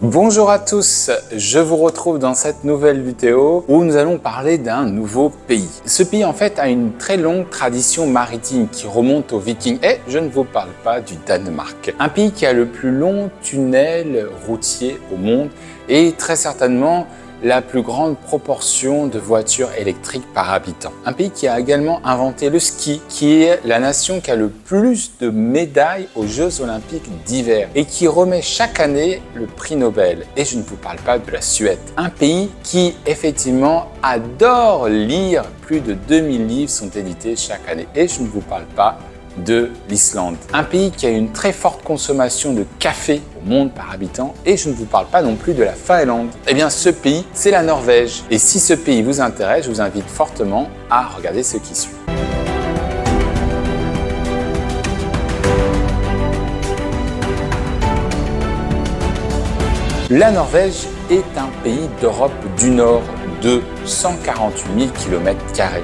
Bonjour à tous, je vous retrouve dans cette nouvelle vidéo où nous allons parler d'un nouveau pays. Ce pays en fait a une très longue tradition maritime qui remonte aux Vikings et je ne vous parle pas du Danemark. Un pays qui a le plus long tunnel routier au monde et très certainement la plus grande proportion de voitures électriques par habitant. Un pays qui a également inventé le ski, qui est la nation qui a le plus de médailles aux Jeux Olympiques d'hiver et qui remet chaque année le prix Nobel. Et je ne vous parle pas de la Suède. Un pays qui effectivement adore lire. Plus de 2000 livres sont édités chaque année. Et je ne vous parle pas de l'Islande. Un pays qui a une très forte consommation de café au monde par habitant et je ne vous parle pas non plus de la Finlande. Eh bien ce pays, c'est la Norvège. Et si ce pays vous intéresse, je vous invite fortement à regarder ce qui suit. La Norvège est un pays d'Europe du Nord de 148 000 km²,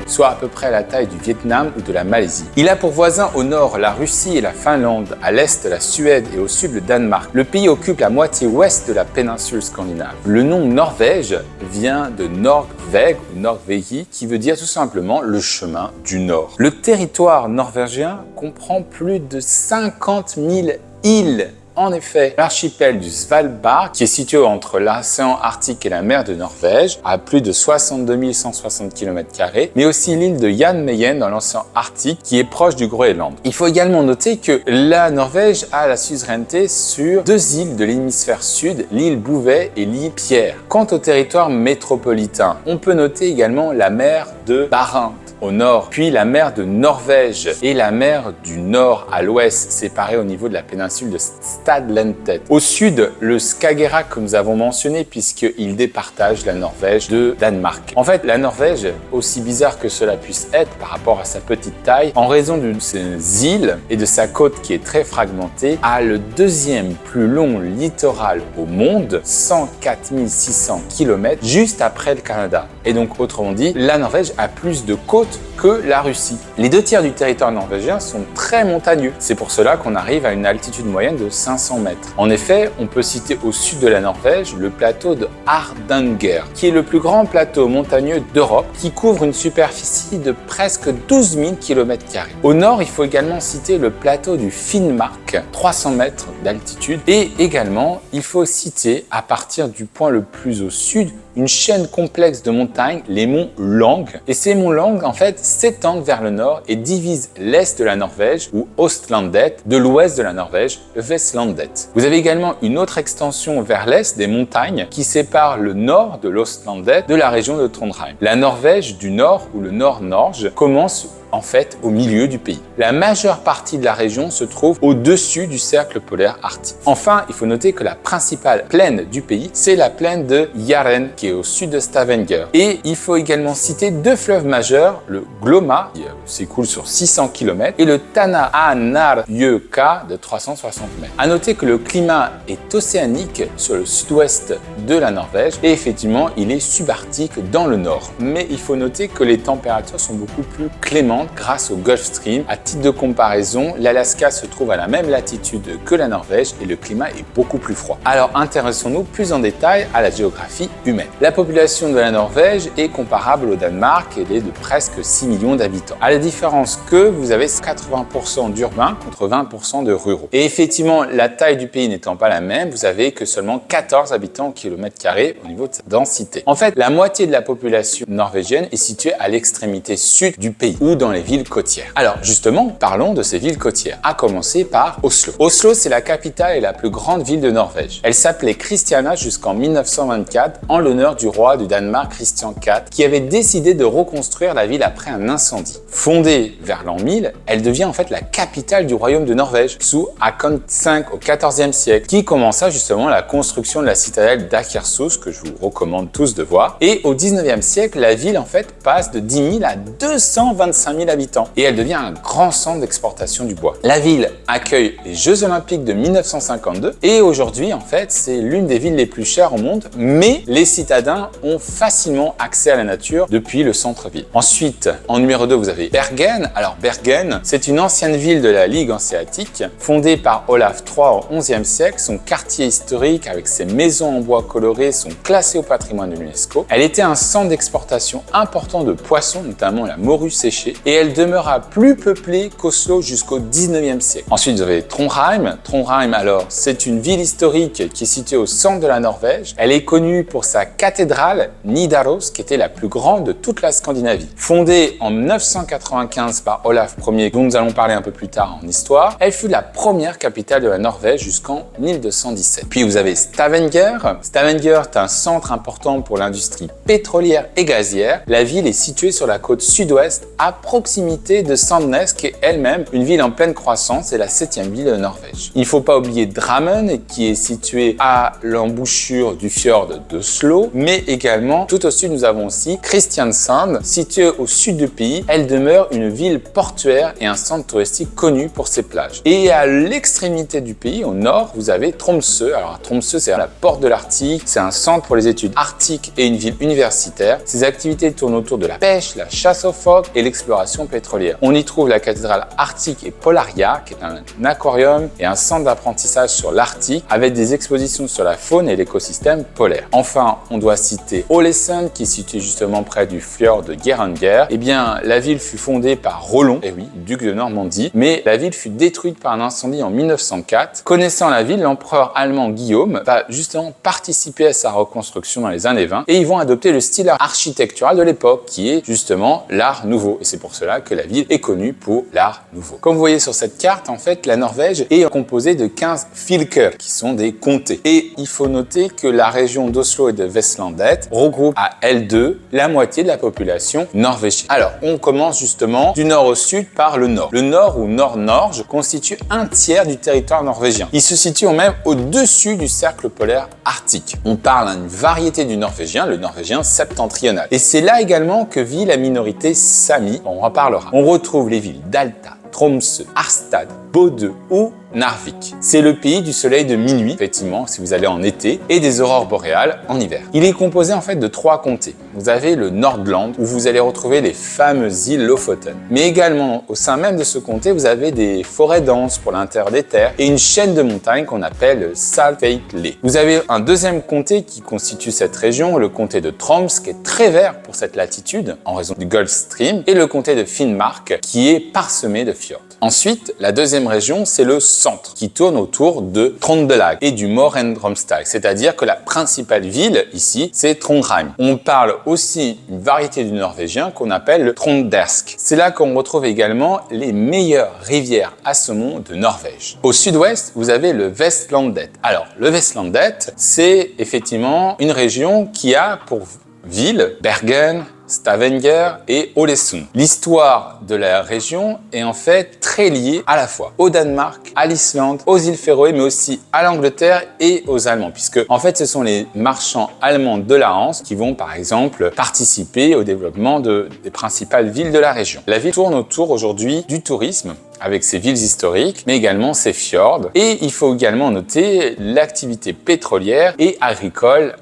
soit à peu près la taille du Vietnam ou de la Malaisie. Il a pour voisins au nord la Russie et la Finlande, à l'est la Suède et au sud le Danemark. Le pays occupe la moitié ouest de la péninsule scandinave. Le nom Norvège vient de Norveg ou Norvégi, qui veut dire tout simplement le chemin du nord. Le territoire norvégien comprend plus de 50 000 îles. En effet, l'archipel du Svalbard, qui est situé entre l'océan Arctique et la mer de Norvège, à plus de 62 160 km², mais aussi l'île de Jan Mayen dans l'océan Arctique, qui est proche du Groenland. Il faut également noter que la Norvège a la suzeraineté sur deux îles de l'hémisphère sud, l'île Bouvet et l'île Pierre. Quant au territoire métropolitain, on peut noter également la mer de Barents au nord, puis la mer de Norvège et la mer du Nord à l'ouest, séparée au niveau de la péninsule de Stadlandet. Au sud, le Skagerrak que nous avons mentionné puisqu'il départage la Norvège de Danemark. En fait, la Norvège, aussi bizarre que cela puisse être par rapport à sa petite taille, en raison de ses îles et de sa côte qui est très fragmentée, a le deuxième plus long littoral au monde, 104 600 km, juste après le Canada. Et donc, autrement dit, la Norvège a plus de côtes que la Russie. Les deux tiers du territoire norvégien sont très montagneux. C'est pour cela qu'on arrive à une altitude moyenne de 500 mètres. En effet, on peut citer au sud de la Norvège le plateau de Hardanger, qui est le plus grand plateau montagneux d'Europe, qui couvre une superficie de presque 12 000 km². Au nord, il faut également citer le plateau du Finnmark, 300 mètres d'altitude. Et également, il faut citer, à partir du point le plus au sud, une chaîne complexe de montagnes, les monts Lang. Et ces monts Lang, en fait, s'étendent vers le nord et divisent l'est de la Norvège, ou Østlandet, de l'ouest de la Norvège, Vestlandet. Vous avez également une autre extension vers l'est des montagnes qui sépare le nord de l'Østlandet de la région de Trondheim. La Norvège du Nord, ou le Nord-Norge, commence en fait au milieu du pays. La majeure partie de la région se trouve au-dessus du cercle polaire arctique. Enfin, il faut noter que la principale plaine du pays, c'est la plaine de Jæren, qui est au sud de Stavanger. Et il faut également citer deux fleuves majeurs, le Glomma, qui s'écoule sur 600 km, et le Tanahanarjöka de 360 mètres. À noter que le climat est océanique sur le sud-ouest de la Norvège, et effectivement, il est subarctique dans le nord. Mais il faut noter que les températures sont beaucoup plus clémentes grâce au Gulf Stream. À titre de comparaison, l'Alaska se trouve à la même latitude que la Norvège et le climat est beaucoup plus froid. Alors intéressons-nous plus en détail à la géographie humaine. La population de la Norvège est comparable au Danemark, elle est de presque 6 millions d'habitants. À la différence que vous avez 80% d'urbains contre 20% de ruraux. Et effectivement, la taille du pays n'étant pas la même, vous avez que seulement 14 habitants au kilomètre carré au niveau de sa densité. En fait, la moitié de la population norvégienne est située à l'extrémité sud du pays ou dans les villes côtières. Alors justement, parlons de ces villes côtières, à commencer par Oslo. Oslo, c'est la capitale et la plus grande ville de Norvège. Elle s'appelait Christiania jusqu'en 1924 en l'honneur du roi du Danemark Christian IV qui avait décidé de reconstruire la ville après un incendie. Fondée vers l'an 1000, elle devient en fait la capitale du royaume de Norvège sous Håkon V au XIVe siècle qui commença justement la construction de la citadelle d'Akershus que je vous recommande tous de voir. Et au XIXe siècle, la ville en fait passe de 10 000 à 225 000 habitants et elle devient un grand centre d'exportation du bois. La ville accueille les Jeux Olympiques de 1952 et aujourd'hui, en fait, c'est l'une des villes les plus chères au monde, mais les citadins ont facilement accès à la nature depuis le centre-ville. Ensuite, en numéro 2, vous avez Bergen. Alors Bergen, c'est une ancienne ville de la Ligue hanséatique, fondée par Olaf III au XIe siècle. Son quartier historique avec ses maisons en bois colorés sont classés au patrimoine de l'UNESCO. Elle était un centre d'exportation important de poissons, notamment la morue séchée, et elle demeura plus peuplée qu'Oslo jusqu'au XIXe siècle. Ensuite, vous avez Trondheim. Trondheim, alors, c'est une ville historique qui est située au centre de la Norvège. Elle est connue pour sa cathédrale Nidaros, qui était la plus grande de toute la Scandinavie. Fondée en 995 par Olaf Ier, dont nous allons parler un peu plus tard en histoire, elle fut la première capitale de la Norvège jusqu'en 1217. Puis vous avez Stavanger. Stavanger est un centre important pour l'industrie pétrolière et gazière. La ville est située sur la côte sud-ouest, à proximité de Sandnes, qui est elle-même une ville en pleine croissance et la 7e ville de Norvège. Il ne faut pas oublier Drammen, qui est située à l'embouchure du fjord d'Oslo, mais également tout au sud, nous avons aussi Kristiansand, située au sud du pays. Elle demeure une ville portuaire et un centre touristique connu pour ses plages. Et à l'extrémité du pays, au nord, vous avez Tromsø. Alors Tromsø, c'est à la porte de l'Arctique, c'est un centre pour les études arctiques et une ville universitaire. Ses activités tournent autour de la pêche, la chasse aux phoques et l'exploration pétrolière. On y trouve la cathédrale arctique et Polaria, qui est un aquarium et un centre d'apprentissage sur l'Arctique avec des expositions sur la faune et l'écosystème polaire. Enfin, on doit citer Ålesund, qui est situé justement près du fjord de Geiranger. Eh bien, la ville fut fondée par Rollon, et oui, duc de Normandie, mais la ville fut détruite par un incendie en 1904. Connaissant la ville, l'empereur allemand Guillaume va justement participer à sa reconstruction dans les années 20 et ils vont adopter le style architectural de l'époque, qui est justement l'art nouveau. Et c'est pour cela que la ville est connue pour l'art nouveau. Comme vous voyez sur cette carte, en fait, la Norvège est composée de 15 fylker, qui sont des comtés. Et il faut noter que la région d'Oslo et de Vestlandet regroupe à L2 la moitié de la population norvégienne. Alors, on commence justement du nord au sud par le nord. Le nord ou nord-norge constitue un tiers du territoire norvégien. Il se situe même au-dessus du cercle polaire arctique. On parle d'une variété du norvégien, le norvégien septentrional. Et c'est là également que vit la minorité sami, on en parlera. On retrouve les villes d'Alta, Tromsø, Harstad, Bodø ou Narvik. C'est le pays du soleil de minuit, effectivement, si vous allez en été, et des aurores boréales en hiver. Il est composé en fait de 3 comtés. Vous avez le Nordland, où vous allez retrouver les fameuses îles Lofoten. Mais également, au sein même de ce comté, vous avez des forêts denses pour l'intérieur des terres et une chaîne de montagnes qu'on appelle Saltfjellet. Vous avez un deuxième comté qui constitue cette région, le comté de Troms, qui est très vert pour cette latitude, en raison du Gulf Stream, et le comté de Finnmark, qui est parsemé de fjords. Ensuite, la deuxième région, c'est le centre, qui tourne autour de Trondelag et du Møre og Romsdal, c'est-à-dire que la principale ville ici, c'est Trondheim. On parle aussi une variété du norvégien qu'on appelle le Trondersk. C'est là qu'on retrouve également les meilleures rivières à saumon de Norvège. Au sud-ouest, vous avez le Vestlandet. Alors, le Vestlandet, c'est effectivement une région qui a pour ville Bergen, Stavanger et Ålesund. L'histoire de la région est en fait très liée à la fois au Danemark, à l'Islande, aux îles Féroé, mais aussi à l'Angleterre et aux Allemands, puisque en fait ce sont les marchands allemands de la Hanse qui vont par exemple participer au développement des principales villes de la région. La ville tourne autour aujourd'hui du tourisme, avec ses villes historiques, mais également ses fjords. Et il faut également noter l'activité pétrolière et agricole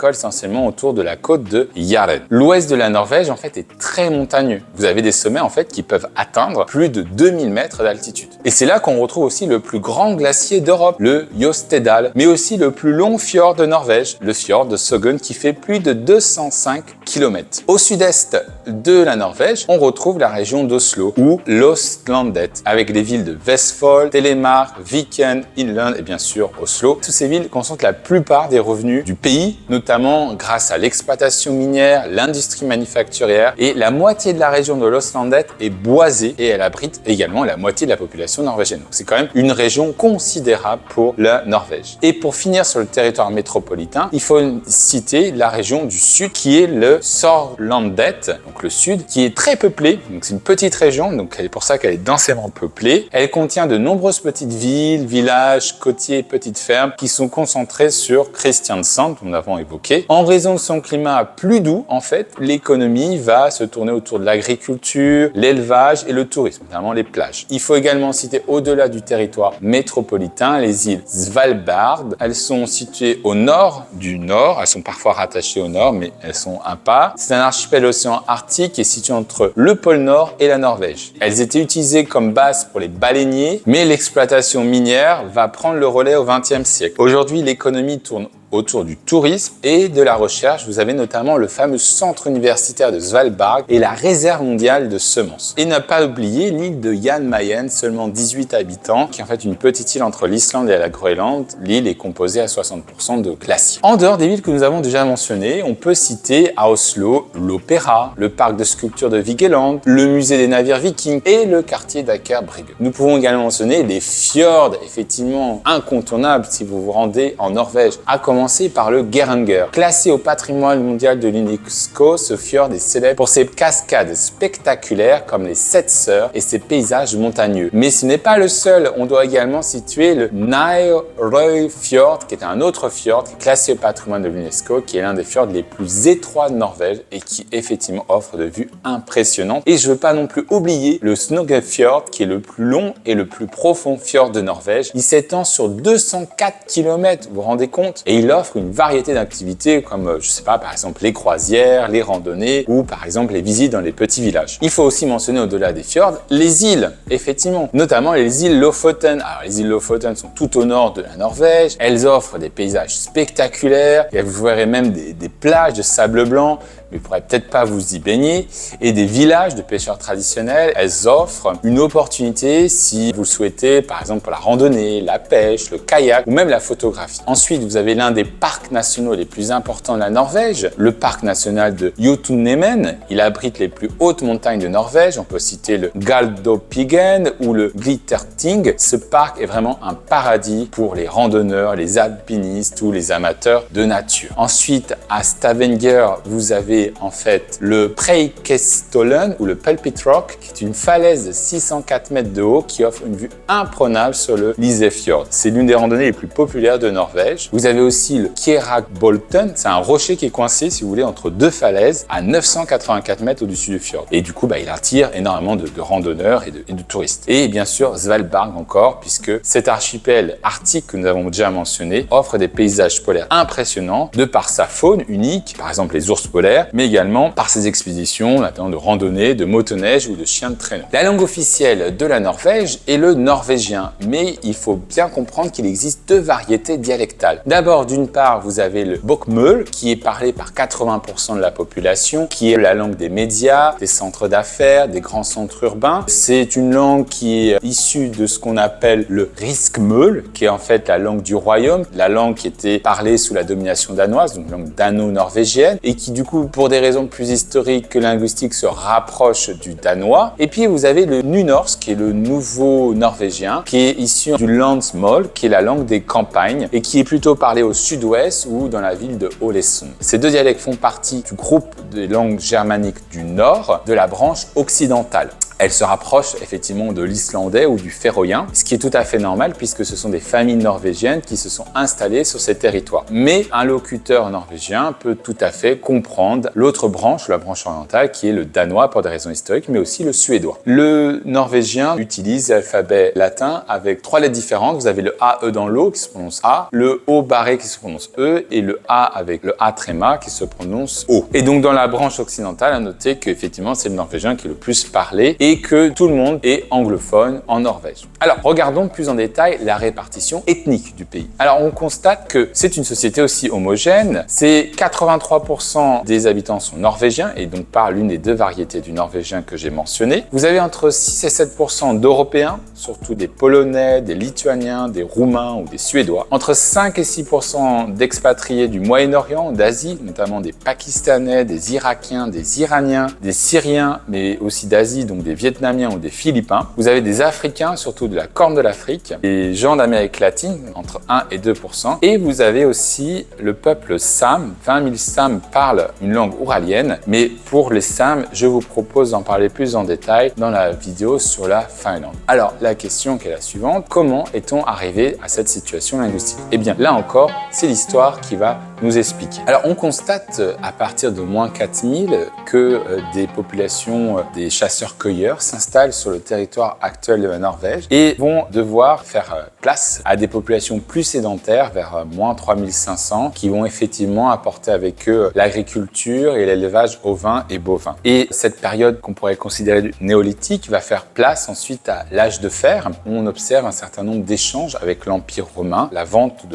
essentiellement autour de la côte de Jæren. L'ouest de la Norvège, en fait, est très montagneux. Vous avez des sommets, en fait, qui peuvent atteindre plus de 2000 mètres d'altitude. Et c'est là qu'on retrouve aussi le plus grand glacier d'Europe, le Jostedal, mais aussi le plus long fjord de Norvège, le fjord de Sogen, qui fait plus de 205 km. Au sud-est de la Norvège, on retrouve la région d'Oslo, ou l'Østlandet, avec les villes de Vestfold, Telemark, Viken, Inland et bien sûr Oslo. Toutes ces villes concentrent la plupart des revenus du pays, notamment grâce à l'exploitation minière, l'industrie manufacturière, et la moitié de la région de l'Østlandet est boisée et elle abrite également la moitié de la population norvégienne. Donc c'est quand même une région considérable pour la Norvège. Et pour finir sur le territoire métropolitain, il faut citer la région du sud qui est le Sørlandet, donc le sud, qui est très peuplé. Donc c'est une petite région, donc c'est pour ça qu'elle est densément peuplée. Elle contient de nombreuses petites villes, villages, côtiers et petites fermes qui sont concentrés sur Kristiansand, nous l'avons évoqué. En raison de son climat plus doux, en fait, l'économie va se tourner autour de l'agriculture, l'élevage et le tourisme, notamment les plages. Il faut également citer au-delà du territoire métropolitain les îles Svalbard. Elles sont situées au nord du nord, elles sont parfois rattachées au nord, mais elles sont à part. C'est un archipel océan Arctique et situé entre le pôle Nord et la Norvège. Elles étaient utilisées comme base pour les baleiniers, mais l'exploitation minière va prendre le relais au XXe siècle. Aujourd'hui, l'économie tourne autour du tourisme et de la recherche. Vous avez notamment le fameux centre universitaire de Svalbard et la réserve mondiale de semences. Et ne pas oublier l'île de Jan Mayen, seulement 18 habitants, qui est en fait une petite île entre l'Islande et la Groenland. L'île est composée à 60% de glaciers. En dehors des villes que nous avons déjà mentionnées, on peut citer à Oslo l'Opéra, le parc de sculpture de Vigeland, le musée des navires vikings et le quartier d'Aker Brygge. Nous pouvons également mentionner les fjords, effectivement incontournables si vous vous rendez en Norvège, à commencer par le Geiranger. Classé au patrimoine mondial de l'UNESCO, ce fjord est célèbre pour ses cascades spectaculaires comme les Sept Sœurs et ses paysages montagneux. Mais ce n'est pas le seul, on doit également situer le Nærøyfjord, qui est un autre fjord qui est classé au patrimoine de l'UNESCO, qui est l'un des fjords les plus étroits de Norvège et qui effectivement offre de vues impressionnantes. Et je ne veux pas non plus oublier le Snøhvitfjord, qui est le plus long et le plus profond fjord de Norvège. Il s'étend sur 204 km, vous vous rendez compte? Et il offre une variété d'activités comme, je sais pas, par exemple les croisières, les randonnées ou par exemple les visites dans les petits villages. Il faut aussi mentionner au-delà des fjords les îles, effectivement, notamment les îles Lofoten. Alors les îles Lofoten sont tout au nord de la Norvège, elles offrent des paysages spectaculaires et vous verrez même des plages de sable blanc, mais vous ne pourrez peut-être pas vous y baigner, et des villages de pêcheurs traditionnels. Elles offrent une opportunité si vous le souhaitez, par exemple pour la randonnée, la pêche, le kayak ou même la photographie. Ensuite, vous avez l'un des parcs nationaux les plus importants de la Norvège, le parc national de Jotunheimen. Il abrite les plus hautes montagnes de Norvège. On peut citer le Galdhøpiggen ou le Glitterting. Ce parc est vraiment un paradis pour les randonneurs, les alpinistes ou les amateurs de nature. Ensuite, à Stavanger, vous avez en fait le Preikestolen ou le Pulpit Rock, qui est une falaise de 604 mètres de haut qui offre une vue imprenable sur le Lysefjord. C'est l'une des randonnées les plus populaires de Norvège. Vous avez aussi le Kjeragbolten, c'est un rocher qui est coincé, si vous voulez, entre deux falaises à 984 mètres au-dessus du fjord. Et du coup, il attire énormément de randonneurs et de touristes. Et bien sûr, Svalbard encore, puisque cet archipel arctique que nous avons déjà mentionné offre des paysages polaires impressionnants de par sa faune unique, par exemple les ours polaires, mais également par ses expéditions, notamment de randonnée, de motoneige ou de chiens de traîneau. La langue officielle de la Norvège est le norvégien, mais il faut bien comprendre qu'il existe deux variétés dialectales. D'abord, d'une part, vous avez le bokmål, qui est parlé par 80% de la population, qui est la langue des médias, des centres d'affaires, des grands centres urbains. C'est une langue qui est issue de ce qu'on appelle le riksmål, qui est en fait la langue du royaume, la langue qui était parlée sous la domination danoise, donc langue dano-norvégienne, et qui du coup, pour des raisons plus historiques que linguistiques, se rapproche du danois. Et puis vous avez le nynorsk, qui est le nouveau norvégien, qui est issu du landsmål, qui est la langue des campagnes, et qui est plutôt parlé au sud-ouest ou dans la ville de Ålesund. Ces deux dialectes font partie du groupe des langues germaniques du nord, de la branche occidentale. Elle se rapproche effectivement de l'islandais ou du féroïen, ce qui est tout à fait normal puisque ce sont des familles norvégiennes qui se sont installées sur ces territoires. Mais un locuteur norvégien peut tout à fait comprendre l'autre branche, la branche orientale, qui est le danois pour des raisons historiques, mais aussi le suédois. Le norvégien utilise l'alphabet latin avec trois lettres différentes. Vous avez le AE dans l'O qui se prononce A, le O barré qui se prononce E et le A avec le A tréma qui se prononce O. Et donc dans la branche occidentale, à noter qu'effectivement c'est le norvégien qui est le plus parlé et que tout le monde est anglophone en Norvège. Alors, regardons plus en détail la répartition ethnique du pays. Alors, on constate que c'est une société aussi homogène. C'est 83% des habitants sont norvégiens et donc par l'une des deux variétés du norvégien que j'ai mentionné. Vous avez entre 6 et 7% d'Européens, surtout des Polonais, des Lituaniens, des Roumains ou des Suédois. Entre 5 et 6% d'expatriés du Moyen-Orient, d'Asie, notamment des Pakistanais, des Irakiens, des Iraniens, des Syriens, mais aussi d'Asie, donc des des Vietnamiens ou des Philippins. Vous avez des Africains, surtout de la Corne de l'Afrique, des gens d'Amérique latine, entre 1 et 2%. Et vous avez aussi le peuple Sam. 20 000 Sam parlent une langue ouralienne, mais pour les Sam, je vous propose d'en parler plus en détail dans la vidéo sur la Finlande. Alors, la question qui est la suivante, comment est-on arrivé à cette situation linguistique? Eh bien, là encore, c'est l'histoire qui va nous expliquer. Alors, on constate à partir de moins 4000 que des populations, des chasseurs-cueilleurs s'installent sur le territoire actuel de la Norvège et vont devoir faire place à des populations plus sédentaires vers moins 3500 qui vont effectivement apporter avec eux l'agriculture et l'élevage ovin et bovin. Et cette période qu'on pourrait considérer néolithique va faire place ensuite à l'âge de fer où on observe un certain nombre d'échanges avec l'Empire romain, la vente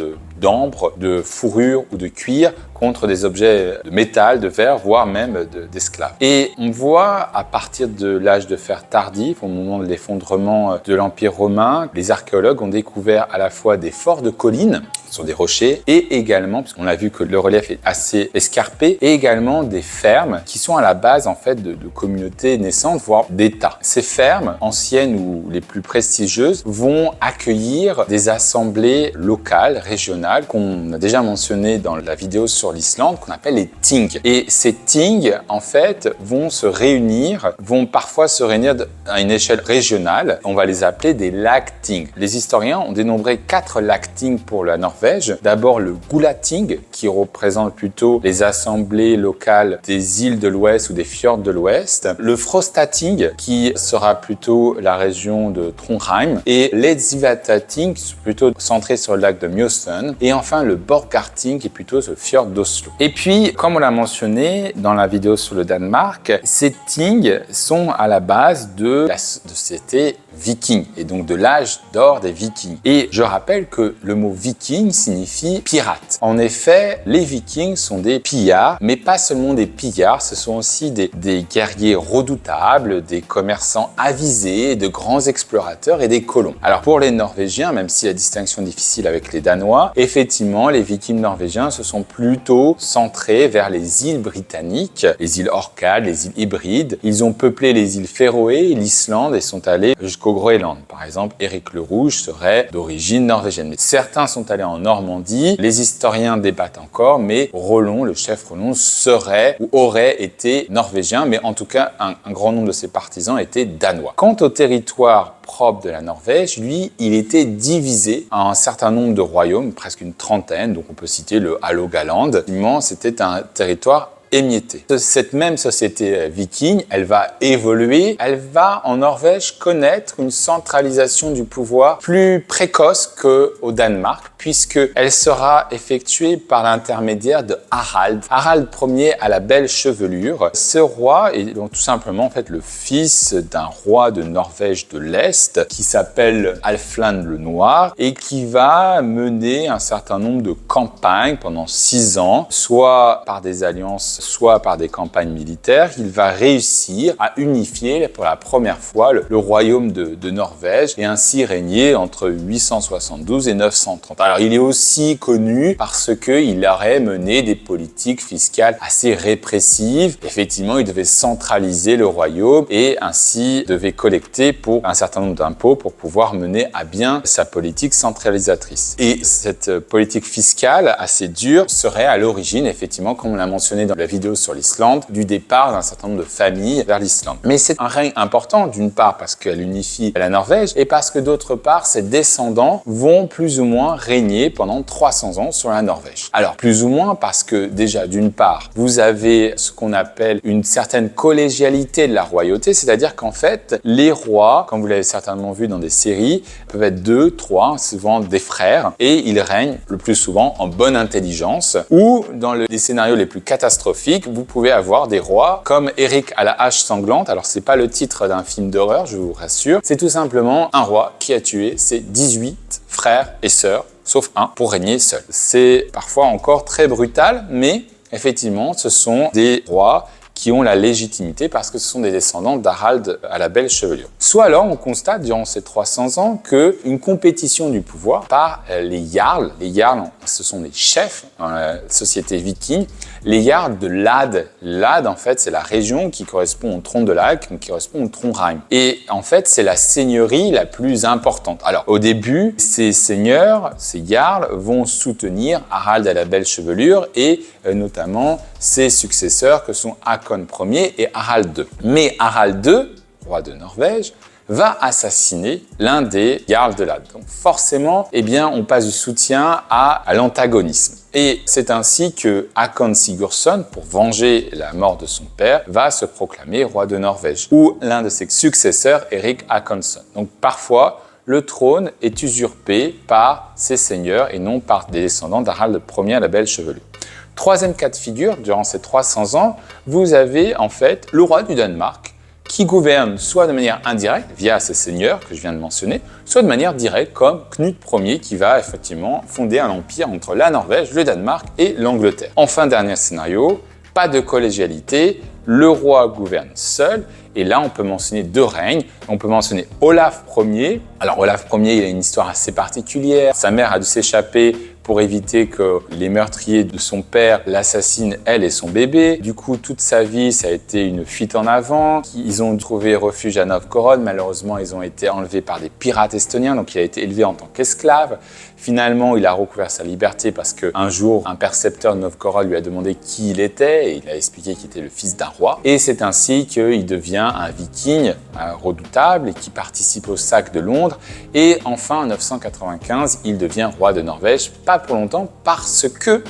d'ambre, de fourrure ou de cuir contre des objets de métal, de verre, voire même d'esclaves. Et on voit à partir de l'âge de fer tardif, au moment de l'effondrement de l'Empire romain, les archéologues ont découvert à la fois des forts de collines sur des rochers et également, parce qu'on a vu que le relief est assez escarpé, et également des fermes qui sont à la base en fait de communautés naissantes, voire d'États. Ces fermes, anciennes ou les plus prestigieuses, vont accueillir des assemblées locales, régionales, qu'on a déjà mentionné dans la vidéo sur l'Islande, qu'on appelle les ting. Et ces ting, en fait, vont parfois se réunir à une échelle régionale. On va les appeler des lagting. Les historiens ont dénombré 4 lagting pour la Norvège. D'abord le Gulating, qui représente plutôt les assemblées locales des îles de l'Ouest ou des fjords de l'Ouest. Le Frostating, qui sera plutôt la région de Trondheim. Et l'Edsivatating, plutôt centré sur le lac de Mjøsen. Et enfin le Borgarting, qui est plutôt sur le fjord d'Oslo. Et puis, comme on l'a mentionné dans la vidéo sur le Danemark, ces ting sont à la base de la société viking et donc de l'âge d'or des vikings. Et je rappelle que le mot viking signifie pirate. En effet, les vikings sont des pillards, mais pas seulement des pillards, ce sont aussi des guerriers redoutables, des commerçants avisés, de grands explorateurs et des colons. Alors pour les Norvégiens, même si la distinction est difficile avec les Danois, effectivement, les vikings norvégiens se sont plutôt centrés vers les îles britanniques, les îles Orcades, les îles Hébrides. Ils ont peuplé les îles Féroé, l'Islande et sont allés jusqu'au Groenland. Par exemple, Éric le Rouge serait d'origine norvégienne. Mais certains sont allés en Normandie. Les historiens débattent encore, mais Rollon, le chef Rollon, serait ou aurait été norvégien, mais en tout cas, un grand nombre de ses partisans étaient danois. Quant au territoire propre de la Norvège, lui, il était divisé en un certain nombre de royaumes, presque une trentaine, donc on peut citer le Hålogaland. C'était un territoire émietté. Cette même société viking, elle va évoluer, elle va en Norvège connaître une centralisation du pouvoir plus précoce qu'au Danemark, puisqu'elle sera effectuée par l'intermédiaire de Harald. Harald Ier a la belle chevelure. Ce roi est donc tout simplement en fait le fils d'un roi de Norvège de l'Est qui s'appelle Alfland le Noir et qui va mener un certain nombre de campagnes pendant 6 ans, soit par des alliances, soit par des campagnes militaires. Il va réussir à unifier pour la première fois le royaume de Norvège et ainsi régner entre 872 et 930. Alors, il est aussi connu parce qu'il aurait mené des politiques fiscales assez répressives. Effectivement, il devait centraliser le royaume et ainsi devait collecter pour un certain nombre d'impôts pour pouvoir mener à bien sa politique centralisatrice. Et cette politique fiscale assez dure serait à l'origine, effectivement, comme on l'a mentionné dans la vidéo sur l'Islande, du départ d'un certain nombre de familles vers l'Islande. Mais c'est un règne important, d'une part parce qu'elle unifie la Norvège et parce que d'autre part, ses descendants vont plus ou moins régner pendant 300 ans sur la Norvège. Alors, plus ou moins parce que déjà, d'une part, vous avez ce qu'on appelle une certaine collégialité de la royauté, c'est-à-dire qu'en fait, les rois, comme vous l'avez certainement vu dans des séries, peuvent être 2, 3, souvent des frères, et ils règnent le plus souvent en bonne intelligence, ou dans les scénarios les plus catastrophiques, vous pouvez avoir des rois comme Eric à la hache sanglante. Alors, c'est pas le titre d'un film d'horreur, je vous rassure, c'est tout simplement un roi qui a tué ses 18 frères et sœurs, sauf un, pour régner seul. C'est parfois encore très brutal, mais effectivement, ce sont des rois qui ont la légitimité parce que ce sont des descendants d'Harald à la belle chevelure. Soit alors on constate durant ces 300 ans qu'une compétition du pouvoir par les jarls. Les jarls, ce sont les chefs dans la société viking. Les jarls de Lade. Lade, en fait, c'est la région qui correspond au tronc de Lac, qui correspond au Trondheim. Et en fait, c'est la seigneurie la plus importante. Alors, au début, ces seigneurs, ces jarls, vont soutenir Harald à la belle chevelure et notamment ses successeurs que sont Hakon Ier et Harald II. Mais Harald II, roi de Norvège, va assassiner l'un des jarls de Lade. Donc forcément, on passe du soutien à l'antagonisme. Et c'est ainsi que Hakon Sigurdsson, pour venger la mort de son père, va se proclamer roi de Norvège, ou l'un de ses successeurs, Erik Hakonsson. Donc parfois, le trône est usurpé par ses seigneurs et non par des descendants d'Harald Ier à la belle chevelure. Troisième cas de figure, durant ces 300 ans, vous avez en fait le roi du Danemark qui gouverne soit de manière indirecte, via ses seigneurs que je viens de mentionner, soit de manière directe, comme Knut Ier, qui va effectivement fonder un empire entre la Norvège, le Danemark et l'Angleterre. Enfin, dernier scénario, pas de collégialité, le roi gouverne seul, et là on peut mentionner deux règnes. On peut mentionner Olaf Ier. Alors Olaf Ier, il a une histoire assez particulière. Sa mère a dû s'échapper pour éviter que les meurtriers de son père l'assassinent, elle et son bébé. Du coup, toute sa vie, ça a été une fuite en avant. Ils ont trouvé refuge à Novgorod. Malheureusement, ils ont été enlevés par des pirates estoniens, donc il a été élevé en tant qu'esclave. Finalement, il a recouvert sa liberté parce qu'un jour, un percepteur de Novgorod lui a demandé qui il était et il a expliqué qu'il était le fils d'un roi. Et c'est ainsi qu'il devient un viking redoutable et qui participe au sac de Londres. Et enfin, en 995, il devient roi de Norvège, pas pour longtemps, parce que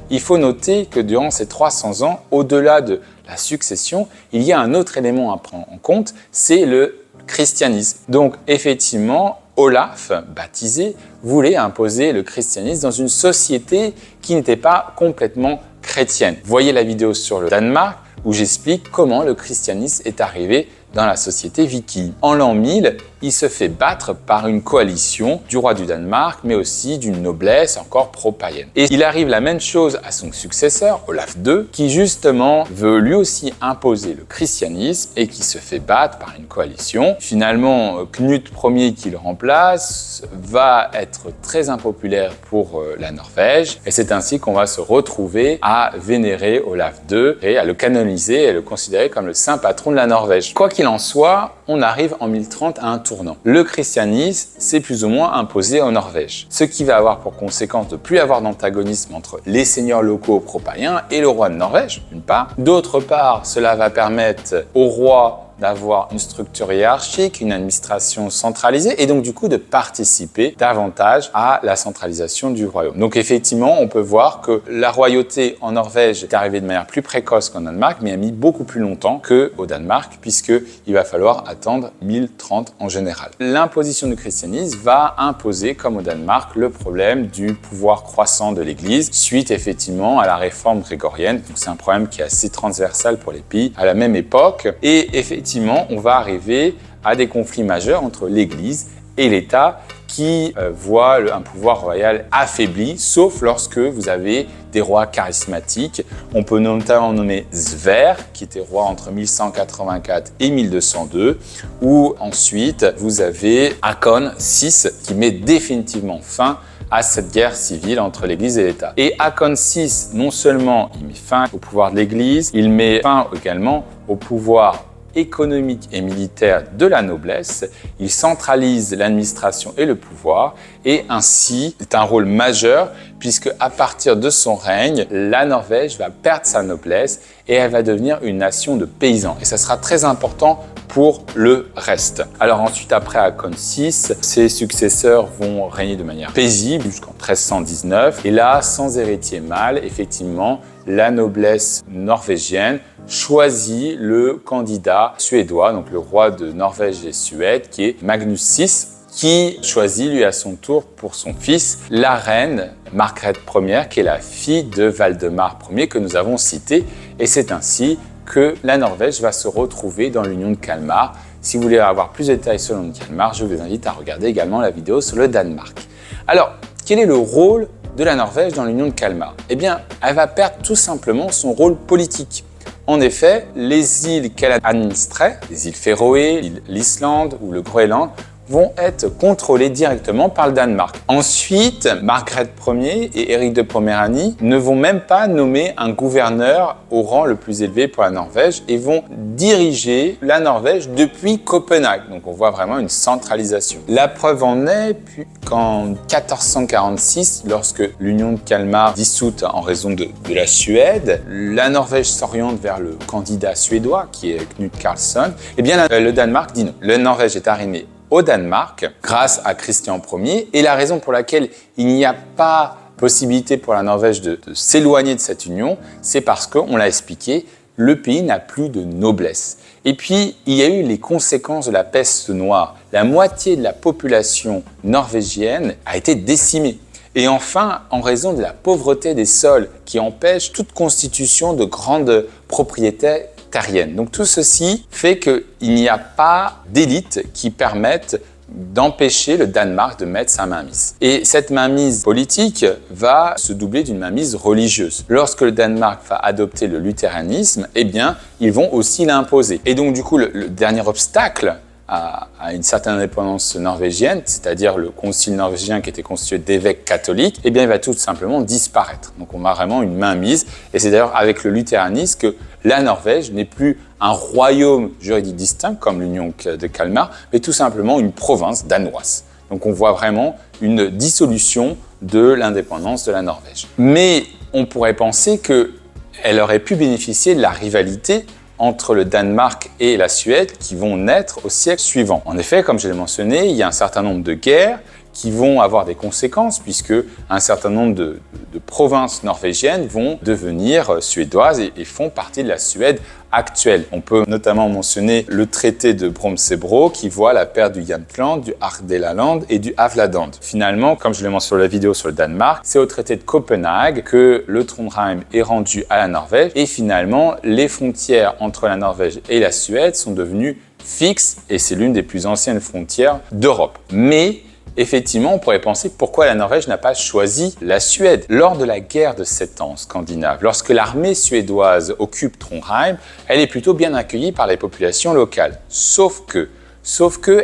il faut noter que durant ces 300 ans, au-delà de la succession, il y a un autre élément à prendre en compte, c'est le christianisme. Donc effectivement, Olaf, baptisé, voulait imposer le christianisme dans une société qui n'était pas complètement chrétienne. Voyez la vidéo sur le Danemark où j'explique comment le christianisme est arrivé dans la société viking. En l'an 1000, il se fait battre par une coalition du roi du Danemark, mais aussi d'une noblesse encore pro-païenne. Et il arrive la même chose à son successeur, Olaf II, qui justement veut lui aussi imposer le christianisme et qui se fait battre par une coalition. Finalement, Knut Ier qui le remplace va être très impopulaire pour la Norvège et c'est ainsi qu'on va se retrouver à vénérer Olaf II et à le canoniser et à le considérer comme le saint patron de la Norvège. Quoi qu'il en soit, on arrive en 1030 à un tournant. Le christianisme s'est plus ou moins imposé en Norvège, ce qui va avoir pour conséquence de ne plus avoir d'antagonisme entre les seigneurs locaux pro-païens et le roi de Norvège, d'une part. D'autre part, cela va permettre au roi d'avoir une structure hiérarchique, une administration centralisée et donc du coup de participer davantage à la centralisation du royaume. Donc effectivement, on peut voir que la royauté en Norvège est arrivée de manière plus précoce qu'en Danemark, mais a mis beaucoup plus longtemps qu'au Danemark, puisqu'il va falloir attendre 1030 en général. L'imposition du christianisme va imposer, comme au Danemark, le problème du pouvoir croissant de l'Église, suite effectivement à la réforme grégorienne. Donc c'est un problème qui est assez transversal pour les pays à la même époque. Et effectivement, on va arriver à des conflits majeurs entre l'Église et l'État qui voient un pouvoir royal affaibli, sauf lorsque vous avez des rois charismatiques. On peut notamment nommer Sverre, qui était roi entre 1184 et 1202, ou ensuite vous avez Hakon VI, qui met définitivement fin à cette guerre civile entre l'Église et l'État. Et Hakon VI, non seulement il met fin au pouvoir de l'Église, il met fin également au pouvoir économique et militaire de la noblesse, il centralise l'administration et le pouvoir et ainsi c'est un rôle majeur puisque à partir de son règne, la Norvège va perdre sa noblesse et elle va devenir une nation de paysans et ça sera très important pour le reste. Alors ensuite, après Hakon VI, ses successeurs vont régner de manière paisible jusqu'en 1319 et là, sans héritier mâle, effectivement, la noblesse norvégienne choisit le candidat suédois, donc le roi de Norvège et Suède, qui est Magnus VI, qui choisit lui à son tour pour son fils la reine Margrethe Ier, qui est la fille de Valdemar Ier que nous avons cité. Et c'est ainsi que la Norvège va se retrouver dans l'Union de Kalmar. Si vous voulez avoir plus de détails sur l'Union de Kalmar, je vous invite à regarder également la vidéo sur le Danemark. Alors, quel est le rôle de la Norvège dans l'Union de Kalmar? Eh bien, elle va perdre tout simplement son rôle politique. En effet, les îles qu'elle administrait, les îles Féroé, l'Islande ou le Groenland, vont être contrôlés directement par le Danemark. Ensuite, Margrethe Ier et Éric de Poméranie ne vont même pas nommer un gouverneur au rang le plus élevé pour la Norvège et vont diriger la Norvège depuis Copenhague. Donc on voit vraiment une centralisation. La preuve en est qu'en 1446, lorsque l'Union de Kalmar dissoute en raison de la Suède, la Norvège s'oriente vers le candidat suédois qui est Knut Carlsson. Eh bien, le Danemark dit non. La Norvège est arrimée au Danemark grâce à Christian Ier et la raison pour laquelle il n'y a pas possibilité pour la Norvège de s'éloigner de cette union, c'est parce qu'on l'a expliqué, le pays n'a plus de noblesse. Et puis, il y a eu les conséquences de la peste noire. La moitié de la population norvégienne a été décimée. Et enfin, en raison de la pauvreté des sols qui empêche toute constitution de grandes propriétés terrienne. Donc tout ceci fait qu'il n'y a pas d'élite qui permette d'empêcher le Danemark de mettre sa mainmise. Et cette mainmise politique va se doubler d'une mainmise religieuse. Lorsque le Danemark va adopter le luthéranisme, eh bien, ils vont aussi l'imposer. Et donc du coup, le dernier obstacle à une certaine indépendance norvégienne, c'est-à-dire le concile norvégien qui était constitué d'évêques catholiques, eh bien, il va tout simplement disparaître. Donc, on a vraiment une mainmise. Et c'est d'ailleurs avec le luthéranisme que la Norvège n'est plus un royaume juridique distinct, comme l'Union de Kalmar, mais tout simplement une province danoise. Donc, on voit vraiment une dissolution de l'indépendance de la Norvège. Mais on pourrait penser qu'elle aurait pu bénéficier de la rivalité entre le Danemark et la Suède qui vont naître au siècle suivant. En effet, comme je l'ai mentionné, il y a un certain nombre de guerres qui vont avoir des conséquences puisque un certain nombre de provinces norvégiennes vont devenir suédoises et font partie de la Suède actuelle. On peut notamment mentionner le traité de Brömsebro qui voit la perte du Jämtland, du Ardelaland et du Havlaland. Finalement, comme je l'ai mentionné sur la vidéo sur le Danemark, c'est au traité de Copenhague que le Trondheim est rendu à la Norvège et finalement, les frontières entre la Norvège et la Suède sont devenues fixes et c'est l'une des plus anciennes frontières d'Europe. Mais effectivement, on pourrait penser pourquoi la Norvège n'a pas choisi la Suède. Lors de la guerre de 7 ans scandinave, lorsque l'armée suédoise occupe Trondheim, elle est plutôt bien accueillie par les populations locales. Sauf que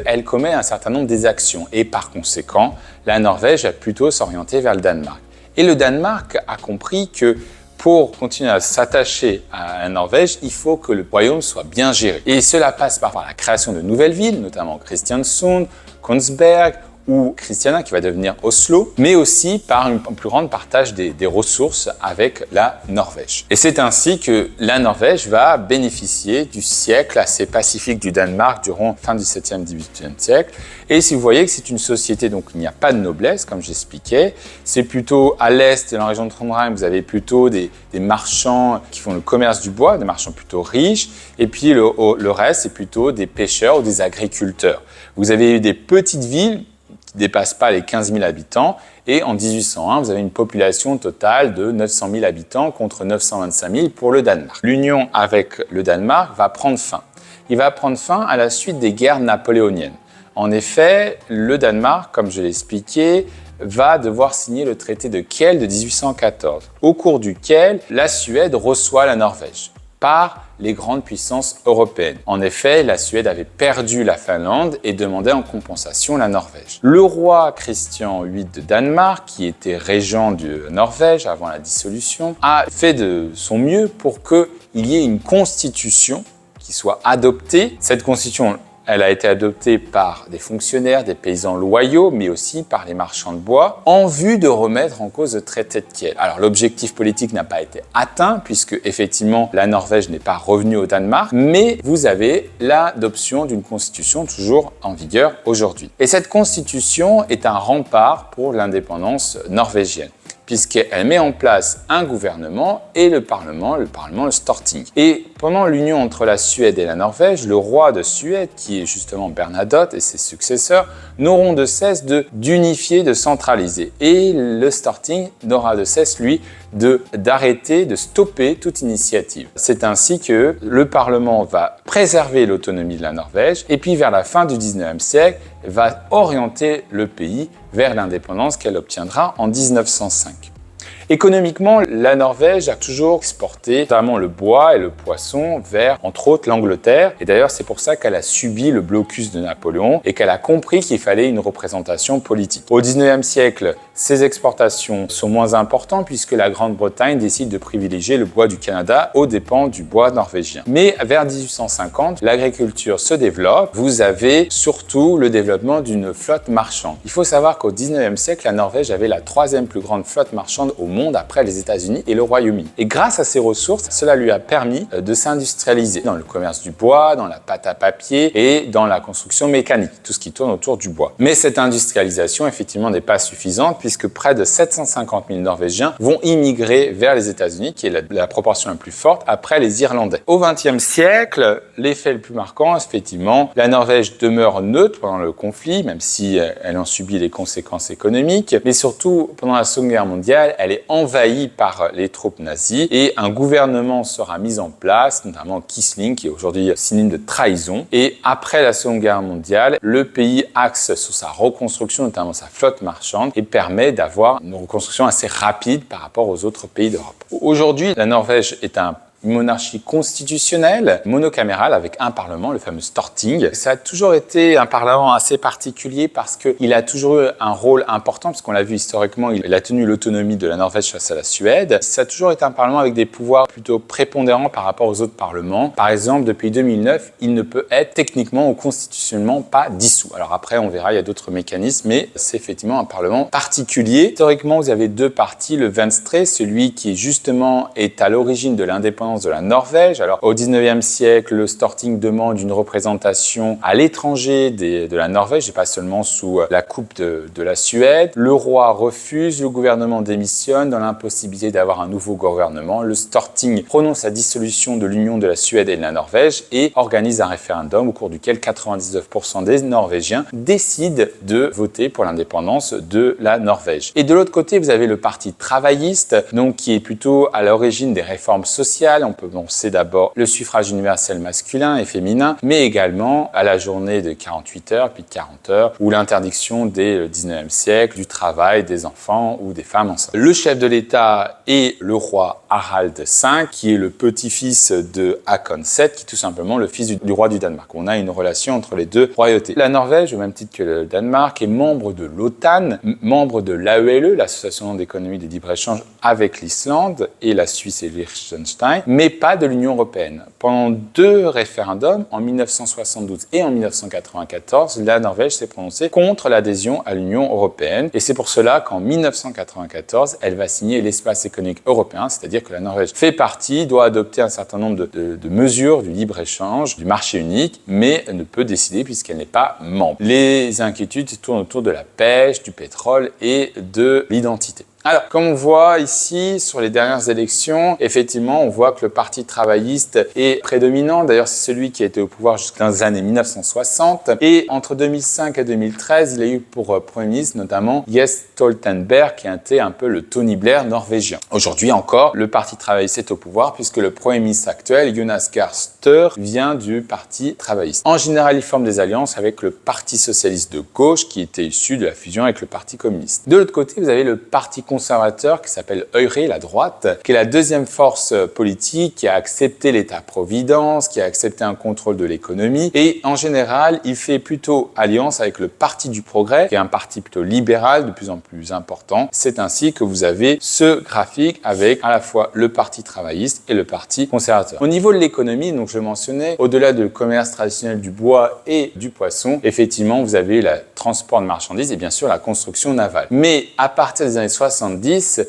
elle commet un certain nombre d'exactions et par conséquent, la Norvège a plutôt s'orienter vers le Danemark. Et le Danemark a compris que pour continuer à s'attacher à la Norvège, il faut que le royaume soit bien géré. Et cela passe par la création de nouvelles villes, notamment Kristiansund, Kongsberg, ou Christiania qui va devenir Oslo, mais aussi par un plus grand partage des ressources avec la Norvège. Et c'est ainsi que la Norvège va bénéficier du siècle assez pacifique du Danemark durant la fin du 7e, 18e siècle. Et si vous voyez que c'est une société, donc il n'y a pas de noblesse, comme j'expliquais, c'est plutôt à l'est de la région de Trondheim, vous avez plutôt des marchands qui font le commerce du bois, des marchands plutôt riches, et puis le reste, c'est plutôt des pêcheurs ou des agriculteurs. Vous avez eu des petites villes qui ne dépasse pas les 15 000 habitants. Et en 1801, vous avez une population totale de 900 000 habitants contre 925 000 pour le Danemark. L'union avec le Danemark va prendre fin. Il va prendre fin à la suite des guerres napoléoniennes. En effet, le Danemark, comme je l'ai expliqué, va devoir signer le traité de Kiel de 1814, au cours duquel la Suède reçoit la Norvège par les grandes puissances européennes. En effet, la Suède avait perdu la Finlande et demandait en compensation la Norvège. Le roi Christian VIII de Danemark, qui était régent de Norvège avant la dissolution, a fait de son mieux pour qu'il y ait une constitution qui soit adoptée. Cette constitution, elle a été adoptée par des fonctionnaires, des paysans loyaux, mais aussi par les marchands de bois, en vue de remettre en cause le traité de Kiel. Alors l'objectif politique n'a pas été atteint, puisque effectivement la Norvège n'est pas revenue au Danemark, mais vous avez l'adoption d'une constitution toujours en vigueur aujourd'hui. Et cette constitution est un rempart pour l'indépendance norvégienne, puisqu'elle met en place un gouvernement et le Parlement le Storting. Et pendant l'union entre la Suède et la Norvège, le roi de Suède, qui est justement Bernadotte et ses successeurs, n'auront de cesse d'unifier, de centraliser. Et le Storting n'aura de cesse, lui, d'arrêter, de stopper toute initiative. C'est ainsi que le Parlement va préserver l'autonomie de la Norvège et puis vers la fin du 19e siècle, va orienter le pays vers l'indépendance qu'elle obtiendra en 1905. Économiquement, la Norvège a toujours exporté notamment le bois et le poisson vers, entre autres, l'Angleterre. Et d'ailleurs, c'est pour ça qu'elle a subi le blocus de Napoléon et qu'elle a compris qu'il fallait une représentation politique. Au 19e siècle, ces exportations sont moins importantes puisque la Grande-Bretagne décide de privilégier le bois du Canada aux dépens du bois norvégien. Mais vers 1850, l'agriculture se développe. Vous avez surtout le développement d'une flotte marchande. Il faut savoir qu'au 19e siècle, la Norvège avait la troisième plus grande flotte marchande au monde après les États-Unis et le Royaume-Uni. Et grâce à ces ressources, cela lui a permis de s'industrialiser dans le commerce du bois, dans la pâte à papier et dans la construction mécanique, tout ce qui tourne autour du bois. Mais cette industrialisation, effectivement, n'est pas suffisante puisque près de 750 000 Norvégiens vont immigrer vers les États-Unis, qui est la proportion la plus forte après les Irlandais. Au XXe siècle, l'effet le plus marquant, effectivement, la Norvège demeure neutre pendant le conflit, même si elle en subit les conséquences économiques, mais surtout pendant la Seconde Guerre mondiale, elle est envahie par les troupes nazies et un gouvernement sera mis en place, notamment Quisling, qui est aujourd'hui synonyme de trahison. Et après la Seconde Guerre mondiale, le pays axe sur sa reconstruction, notamment sa flotte marchande, et permet d'avoir une reconstruction assez rapide par rapport aux autres pays d'Europe. Aujourd'hui, la Norvège est une monarchie constitutionnelle, monocamérale, avec un parlement, le fameux Storting. Ça a toujours été un parlement assez particulier parce qu'il a toujours eu un rôle important, parce qu'on l'a vu historiquement, il a tenu l'autonomie de la Norvège face à la Suède. Ça a toujours été un parlement avec des pouvoirs plutôt prépondérants par rapport aux autres parlements. Par exemple, depuis 2009, il ne peut être techniquement ou constitutionnellement pas dissous. Alors après, on verra, il y a d'autres mécanismes, mais c'est effectivement un parlement particulier. Historiquement, vous avez deux partis, le Venstre, celui qui justement est à l'origine de l'indépendance de la Norvège. Alors, au 19e siècle, le Storting demande une représentation à l'étranger de la Norvège et pas seulement sous la coupe de la Suède. Le roi refuse, le gouvernement démissionne dans l'impossibilité d'avoir un nouveau gouvernement. Le Storting prononce la dissolution de l'union de la Suède et de la Norvège et organise un référendum au cours duquel 99% des Norvégiens décident de voter pour l'indépendance de la Norvège. Et de l'autre côté, vous avez le parti travailliste, donc qui est plutôt à l'origine des réformes sociales. On peut penser d'abord le suffrage universel masculin et féminin, mais également à la journée de 48 heures, puis de 40 heures, ou l'interdiction dès le 19e siècle du travail des enfants ou des femmes enceintes. Le chef de l'État est le roi Harald V, qui est le petit-fils de Håkon VII, qui est tout simplement le fils du roi du Danemark. On a une relation entre les deux royautés. La Norvège, au même titre que le Danemark, est membre de l'OTAN, membre de l'AELE, l'Association d'économie des libre-échanges avec l'Islande et la Suisse et Liechtenstein, mais pas de l'Union européenne. Pendant deux référendums, en 1972 et en 1994, la Norvège s'est prononcée contre l'adhésion à l'Union européenne. Et c'est pour cela qu'en 1994, elle va signer l'espace économique européen, c'est-à-dire que la Norvège fait partie, doit adopter un certain nombre de mesures du libre-échange, du marché unique, mais ne peut décider puisqu'elle n'est pas membre. Les inquiétudes tournent autour de la pêche, du pétrole et de l'identité. Alors, comme on voit ici, sur les dernières élections, effectivement, on voit que le parti travailliste est prédominant. D'ailleurs, c'est celui qui a été au pouvoir jusqu'aux années 1960. Et entre 2005 et 2013, il a eu pour Premier ministre notamment Jens Stoltenberg, qui a été un peu le Tony Blair norvégien. Aujourd'hui encore, le parti travailliste est au pouvoir puisque le Premier ministre actuel, Jonas Gahr Støre, vient du parti travailliste. En général, il forme des alliances avec le Parti socialiste de gauche, qui était issu de la fusion avec le Parti communiste. De l'autre côté, vous avez le Parti conservateur qui s'appelle Høyre, la droite, qui est la deuxième force politique qui a accepté l'État-providence, qui a accepté un contrôle de l'économie. Et en général, il fait plutôt alliance avec le Parti du Progrès, qui est un parti plutôt libéral, de plus en plus important. C'est ainsi que vous avez ce graphique avec à la fois le Parti travailliste et le Parti conservateur. Au niveau de l'économie, donc je mentionnais, au-delà du commerce traditionnel du bois et du poisson, effectivement, vous avez le transport de marchandises et bien sûr la construction navale. Mais à partir des années 70,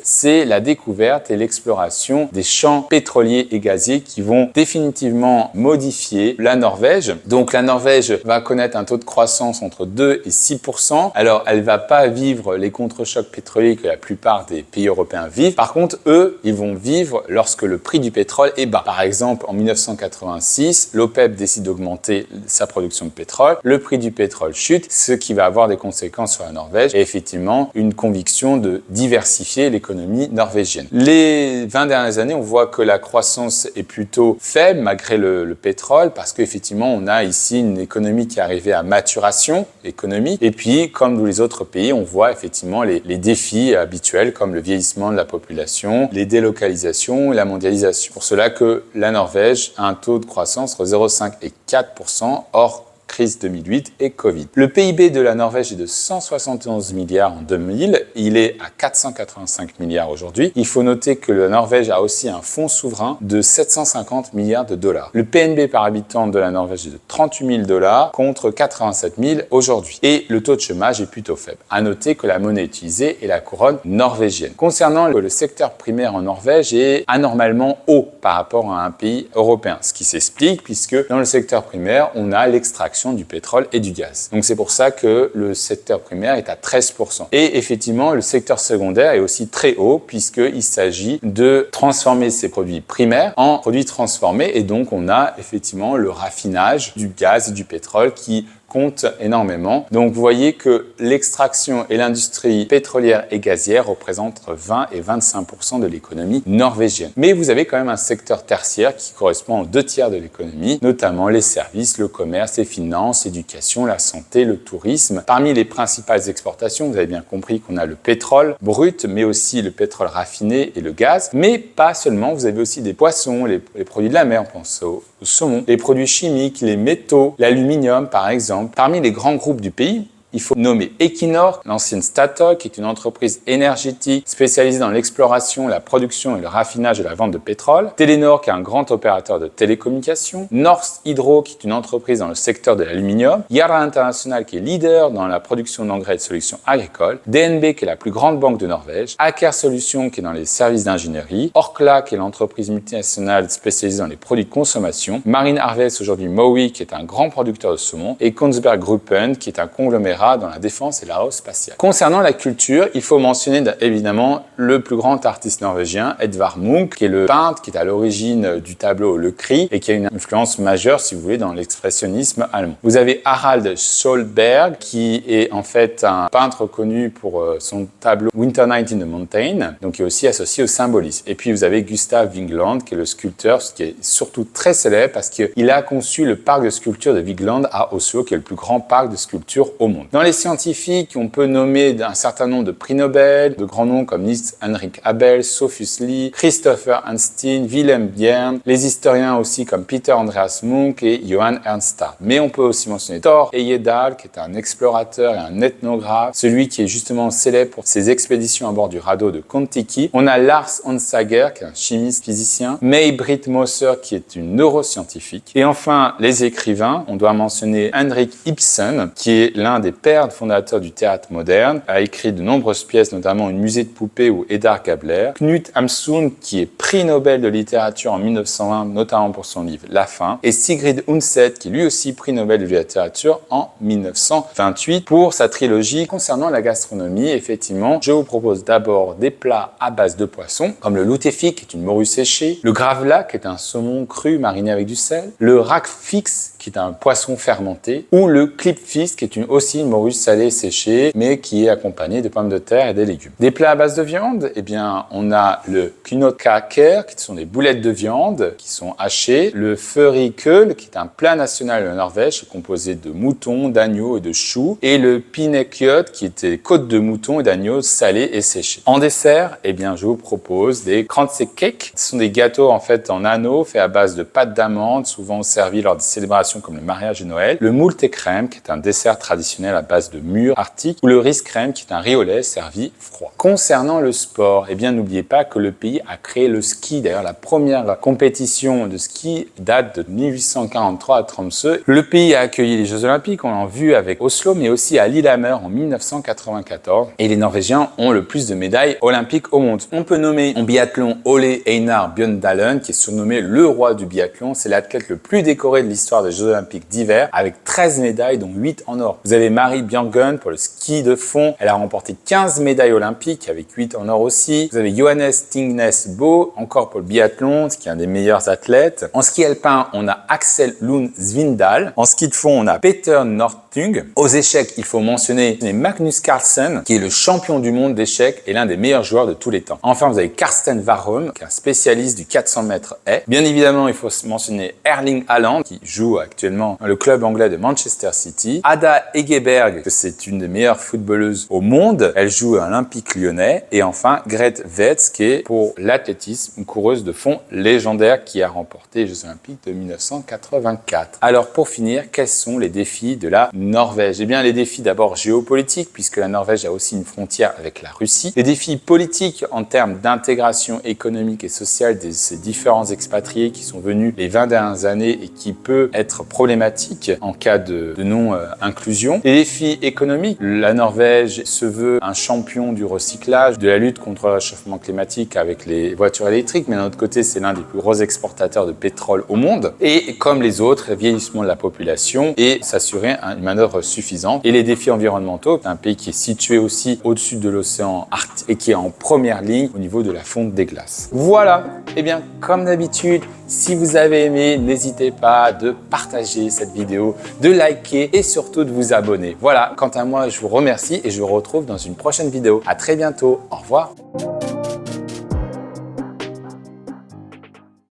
c'est la découverte et l'exploration des champs pétroliers et gaziers qui vont définitivement modifier la Norvège. Donc la Norvège va connaître un taux de croissance entre 2 et 6%. Alors elle va pas vivre les contre-chocs pétroliers que la plupart des pays européens vivent. Par contre, eux, ils vont vivre lorsque le prix du pétrole est bas. Par exemple, en 1986, l'OPEP décide d'augmenter sa production de pétrole. Le prix du pétrole chute, ce qui va avoir des conséquences sur la Norvège et effectivement une conviction de diversité diversifier l'économie norvégienne. Les 20 dernières années, on voit que la croissance est plutôt faible malgré le pétrole parce qu'effectivement, on a ici une économie qui est arrivée à maturation économique. Et puis, comme tous les autres pays, on voit effectivement les défis habituels comme le vieillissement de la population, les délocalisations et la mondialisation. Pour cela que la Norvège a un taux de croissance entre 0,5 et 4% hors crise 2008 et Covid. Le PIB de la Norvège est de 171 milliards en 2000, il est à 485 milliards aujourd'hui. Il faut noter que la Norvège a aussi un fonds souverain de 750 milliards de dollars. Le PNB par habitant de la Norvège est de 38 000 dollars contre 87 000 aujourd'hui. Et le taux de chômage est plutôt faible. À noter que la monnaie utilisée est la couronne norvégienne. Concernant le secteur primaire en Norvège est anormalement haut par rapport à un pays européen, ce qui s'explique puisque dans le secteur primaire, on a l'extraction du pétrole et du gaz. Donc c'est pour ça que le secteur primaire est à 13%. Et effectivement, le secteur secondaire est aussi très haut puisqu'il s'agit de transformer ces produits primaires en produits transformés et donc on a effectivement le raffinage du gaz et du pétrole qui compte énormément. Donc vous voyez que l'extraction et l'industrie pétrolière et gazière représentent 20 et 25% de l'économie norvégienne. Mais vous avez quand même un secteur tertiaire qui correspond aux 2/3 de l'économie, notamment les services, le commerce, les finances, l'éducation, la santé, le tourisme. Parmi les principales exportations, vous avez bien compris qu'on a le pétrole brut, mais aussi le pétrole raffiné et le gaz. Mais pas seulement, vous avez aussi des poissons, les produits de la mer, on pense au saumon, les produits chimiques, les métaux, l'aluminium par exemple. Parmi les grands groupes du pays, il faut nommer Equinor, l'ancienne Statoil, qui est une entreprise énergétique spécialisée dans l'exploration, la production et le raffinage et la vente de pétrole. Telenor, qui est un grand opérateur de télécommunications. Norsk Hydro, qui est une entreprise dans le secteur de l'aluminium. Yara International, qui est leader dans la production d'engrais et de solutions agricoles. DNB, qui est la plus grande banque de Norvège. Aker Solutions, qui est dans les services d'ingénierie. Orkla, qui est l'entreprise multinationale spécialisée dans les produits de consommation. Marine Harvest, aujourd'hui Mowi, qui est un grand producteur de saumon. Et Kongsberg Gruppen, qui est un conglomérat dans la défense et l'aérospatiale. Concernant la culture, il faut mentionner évidemment le plus grand artiste norvégien, Edvard Munch, qui est le peintre qui est à l'origine du tableau Le Cri et qui a une influence majeure, si vous voulez, dans l'expressionnisme allemand. Vous avez Harald Schönberg, qui est en fait un peintre connu pour son tableau Winter Night in the Mountain, donc qui est aussi associé au symbolisme. Et puis vous avez Gustav Vigeland, qui est le sculpteur, qui est surtout très célèbre parce qu'il a conçu le parc de sculpture de Vigeland à Oslo, qui est le plus grand parc de sculpture au monde. Dans les scientifiques, on peut nommer un certain nombre de prix Nobel, de grands noms comme Niels Henrik Abel, Sophus Lee, Christopher Einstein, Wilhelm Björn, les historiens aussi comme Peter Andreas Munch et Johann Ernst Starr. Mais on peut aussi mentionner Thor Heyerdahl, qui est un explorateur et un ethnographe, celui qui est justement célèbre pour ses expéditions à bord du radeau de Kon-Tiki. On a Lars Onsager, qui est un chimiste physicien, May-Britt Moser, qui est une neuroscientifique. Et enfin, les écrivains, on doit mentionner Henrik Ibsen, qui est l'un des père fondateur du théâtre moderne, a écrit de nombreuses pièces, notamment une musée de poupées ou Eddar Gabler. Knut Hamsun, qui est prix Nobel de littérature en 1920, notamment pour son livre La Faim. Et Sigrid Undset, qui est lui aussi prix Nobel de littérature en 1928 pour sa trilogie. Concernant la gastronomie, effectivement, je vous propose d'abord des plats à base de poissons, comme le lutefisk, qui est une morue séchée, le gravla, qui est un saumon cru mariné avec du sel, le rakfisk, qui est un poisson fermenté, ou le klippfisk, qui est aussi une morue salée séchée, mais qui est accompagnée de pommes de terre et des légumes. Des plats à base de viande, eh bien, on a le knödkaker, qui sont des boulettes de viande qui sont hachées, le fårikål, qui est un plat national de Norvège, composé de moutons, d'agneaux et de choux, et le pinnekjøtt, qui était des côtes de mouton et d'agneaux salées et séchées. En dessert, eh bien, je vous propose des kransekake. Ce sont des gâteaux en fait en anneaux faits à base de pâte d'amande, souvent servis lors des célébrations comme le mariage et Noël. Le multekrem, qui est un dessert traditionnel à base de mûres arctiques, ou le riskrem, qui est un riz au lait servi froid. Concernant le sport, eh bien, n'oubliez pas que le pays a créé le ski. D'ailleurs, la première compétition de ski date de 1843 à Tromsø. Le pays a accueilli les Jeux Olympiques, on l'a vu avec Oslo, mais aussi à Lillehammer en 1994. Et les Norvégiens ont le plus de médailles olympiques au monde. On peut nommer en biathlon Ole Einar Bjørndalen, qui est surnommé le roi du biathlon. C'est l'athlète le plus décoré de l'histoire des Jeux Olympiques d'hiver, avec 13 médailles, dont 8 en or. Vous avez Marie Bjørgen pour le ski de fond. Elle a remporté 15 médailles olympiques, avec 8 en or aussi. Vous avez Johannes Tingnes Bø, encore pour le biathlon, qui est un des meilleurs athlètes. En ski alpin, on a Axel Lund Svindal. En ski de fond, on a Peter Northug, Northung. Aux échecs, il faut mentionner Magnus Carlsen, qui est le champion du monde d'échecs et l'un des meilleurs joueurs de tous les temps. Enfin, vous avez Karsten Warholm, qui est un spécialiste du 400 mètres haies. Bien évidemment, il faut mentionner Erling Haaland, qui joue actuellement dans le club anglais de Manchester City. Ada Hegerberg, que c'est une des meilleures footballeuses au monde. Elle joue à l'Olympique Lyonnais. Et enfin, Grete Waitz, qui est pour l'athlétisme, une coureuse de fond légendaire qui a remporté les Jeux Olympiques de 1984. Alors, pour finir, quels sont les défis de la Norvège? Eh bien, les défis d'abord géopolitiques, puisque la Norvège a aussi une frontière avec la Russie. Les défis politiques en termes d'intégration économique et sociale de ces différents expatriés qui sont venus les 20 dernières années et qui peut être problématique en cas de non-inclusion. Les défis économiques, la Norvège se veut un champion du recyclage, de la lutte contre le réchauffement climatique avec les voitures électriques, mais d'un autre côté, c'est l'un des plus gros exportateurs de pétrole au monde. Et comme les autres, le vieillissement de la population et s'assurer une manœuvre suffisante. Et les défis environnementaux, c'est un pays qui est situé aussi au-dessus de l'océan Arctique et qui est en première ligne au niveau de la fonte des glaces. Voilà, et bien comme d'habitude, si vous avez aimé, n'hésitez pas de partager cette vidéo, de liker et surtout de vous abonner. Voilà, quant à moi, je vous remercie et je vous retrouve dans une prochaine vidéo. À très bientôt, au revoir.